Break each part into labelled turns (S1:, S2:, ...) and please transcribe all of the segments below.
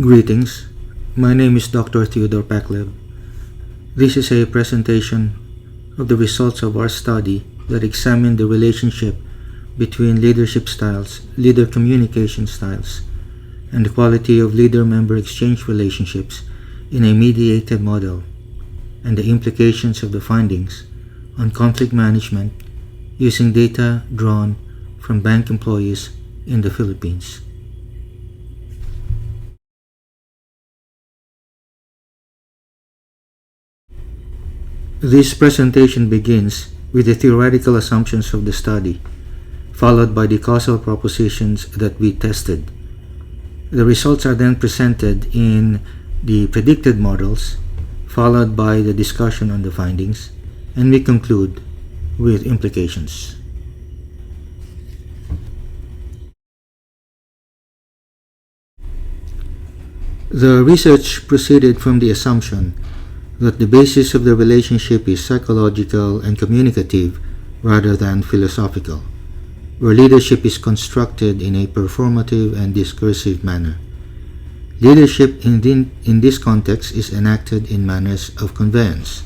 S1: Greetings. My name is Dr. Theodore Pacleb. This is a presentation of the results of our study that examined the relationship between leadership styles, leader communication styles, and the quality of leader-member exchange relationships in a mediated model, and the implications of the findings on conflict management using data drawn from bank employees in the Philippines. This presentation begins with the theoretical assumptions of the study, followed by the causal propositions that we tested. The results are then presented in the predicted models, followed by the discussion on the findings, and we conclude with implications. The research proceeded from the assumption that the basis of the relationship is psychological and communicative rather than philosophical, where leadership is constructed in a performative and discursive manner. Leadership in this context is enacted in manners of conveyance.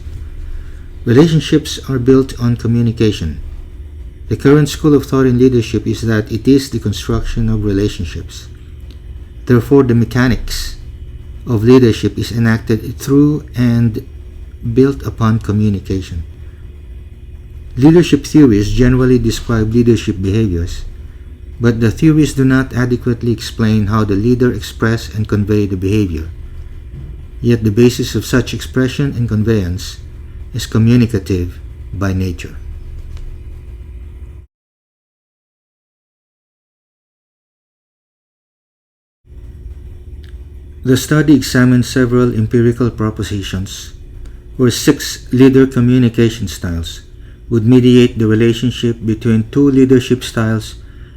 S1: Relationships are built on communication. The current school of thought in leadership is that it is the construction of relationships. Therefore, the mechanics of leadership is enacted through and built upon communication. Leadership theories generally describe leadership behaviors, but the theories do not adequately explain how the leader express and convey the behavior. Yet the basis of such expression and conveyance is communicative by nature. The study examined several empirical propositions where 6 leader communication styles would mediate the relationship between 2 leadership styles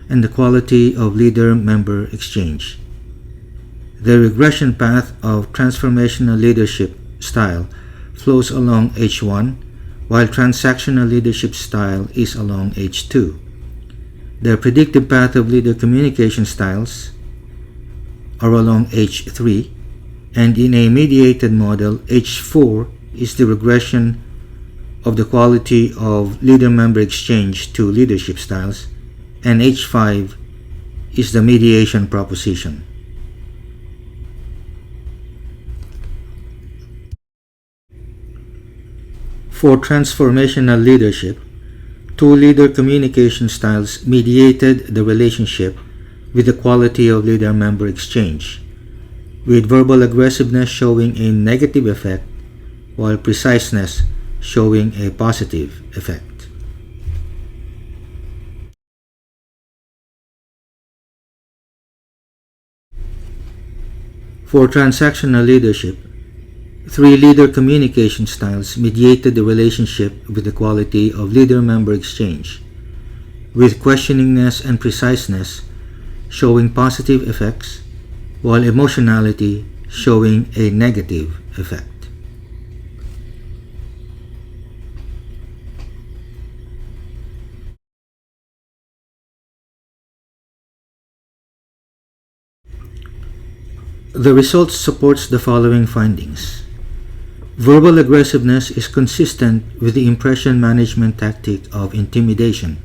S1: and the quality of leader-member exchange. The regression path of transformational leadership style flows along H1, while transactional leadership style is along H2. The predictive path of leader communication styles are along H3, and in a mediated model, H4 is the regression of the quality of leader-member exchange to leadership styles, and H5 is the mediation proposition. For transformational leadership, 2 leader communication styles mediated the relationship with the quality of leader-member exchange, with verbal aggressiveness showing a negative effect while preciseness showing a positive effect. For transactional leadership, 3 leader communication styles mediated the relationship with the quality of leader-member exchange, with questioningness and preciseness showing positive effects, while emotionality showing a negative effect. The results supports the following findings. Verbal aggressiveness is consistent with the impression management tactic of intimidation.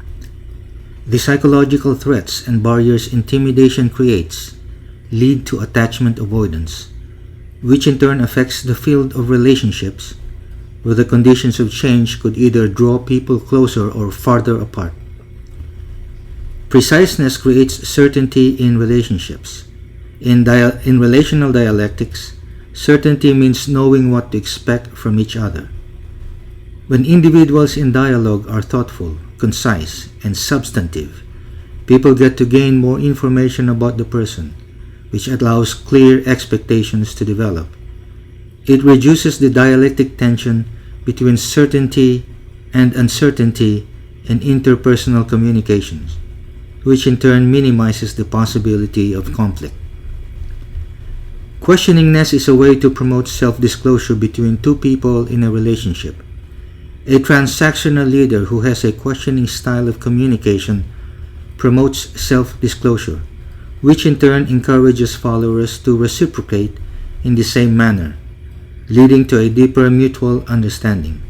S1: The psychological threats and barriers intimidation creates lead to attachment avoidance, which in turn affects the field of relationships, where the conditions of change could either draw people closer or farther apart. Preciseness creates certainty in relationships. In relational dialectics, certainty means knowing what to expect from each other. When individuals in dialogue are thoughtful, concise, and substantive, people get to gain more information about the person, which allows clear expectations to develop. It reduces the dialectic tension between certainty and uncertainty in interpersonal communications, which in turn minimizes the possibility of conflict. Questioningness is a way to promote self-disclosure between 2 people in a relationship. A transactional leader who has a questioning style of communication promotes self-disclosure, which in turn encourages followers to reciprocate in the same manner, leading to a deeper mutual understanding.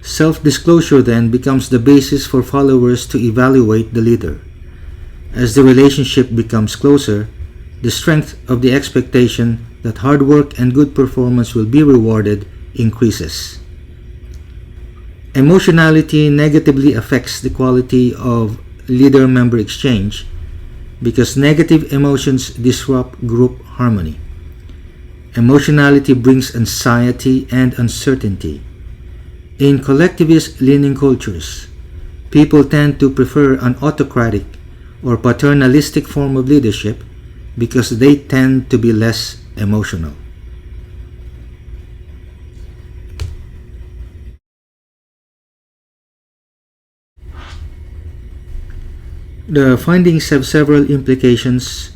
S1: Self-disclosure then becomes the basis for followers to evaluate the leader. As the relationship becomes closer, the strength of the expectation that hard work and good performance will be rewarded increases. Emotionality negatively affects the quality of leader-member exchange because negative emotions disrupt group harmony. Emotionality brings anxiety and uncertainty. In collectivist-leaning cultures, people tend to prefer an autocratic or paternalistic form of leadership because they tend to be less emotional. The findings have several implications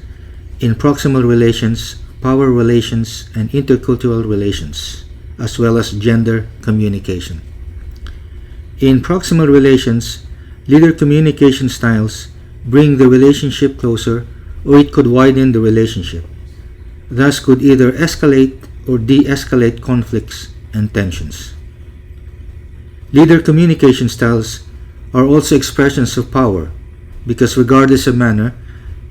S1: in proximal relations, power relations, and intercultural relations, as well as gender communication. In proximal relations, leader communication styles bring the relationship closer, or it could widen the relationship, thus could either escalate or de-escalate conflicts and tensions. Leader communication styles are also expressions of power, because regardless of manner,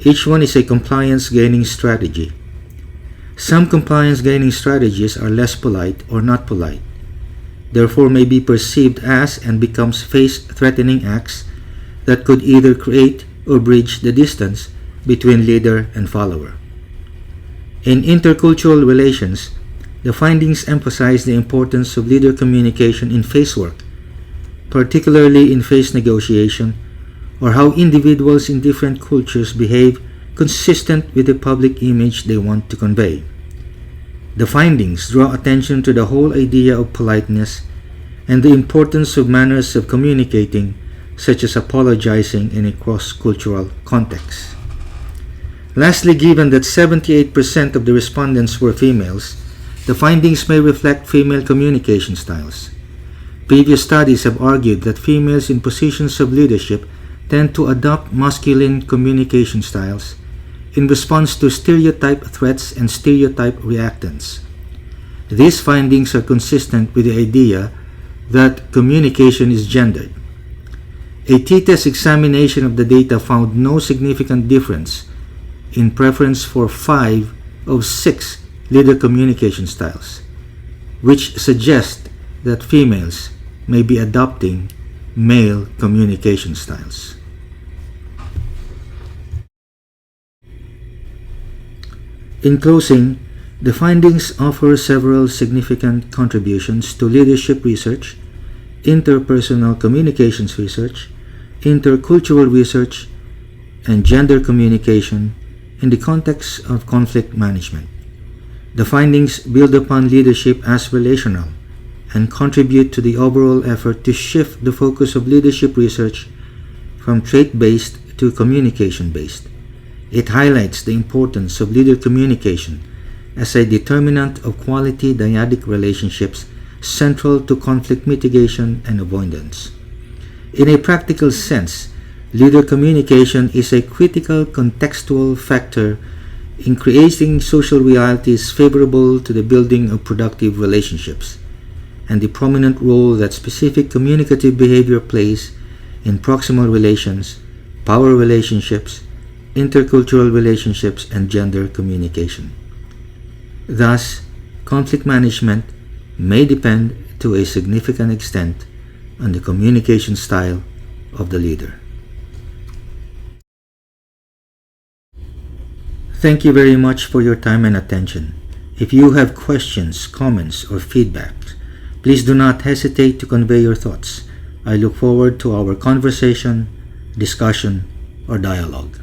S1: each one is a compliance-gaining strategy. Some compliance-gaining strategies are less polite or not polite, therefore may be perceived as and becomes face-threatening acts that could either create or bridge the distance between leader and follower. In intercultural relations, the findings emphasize the importance of leader communication in face work, particularly in face negotiation, or how individuals in different cultures behave consistent with the public image they want to convey. The findings draw attention to the whole idea of politeness and the importance of manners of communicating, such as apologizing in a cross-cultural context. Lastly, given that 78% of the respondents were females, the findings may reflect female communication styles. Previous studies have argued that females in positions of leadership tend to adopt masculine communication styles in response to stereotype threats and stereotype reactants. These findings are consistent with the idea that communication is gendered. A t-test examination of the data found no significant difference in preference for 5 of 6 leader communication styles, which suggests that females may be adopting male communication styles. In closing, the findings offer several significant contributions to leadership research, interpersonal communications research, intercultural research, and gender communication in the context of conflict management. The findings build upon leadership as relational and contribute to the overall effort to shift the focus of leadership research from trait-based to communication-based. It highlights the importance of leader communication as a determinant of quality dyadic relationships central to conflict mitigation and avoidance. In a practical sense, leader communication is a critical contextual factor in creating social realities favorable to the building of productive relationships, and the prominent role that specific communicative behavior plays in proximal relations, power relationships, intercultural relationships, and gender communication. Thus, conflict management may depend to a significant extent on the communication style of the leader. Thank you very much for your time and attention. If you have questions, comments, or feedback, please do not hesitate to convey your thoughts. I look forward to our conversation, discussion, or dialogue.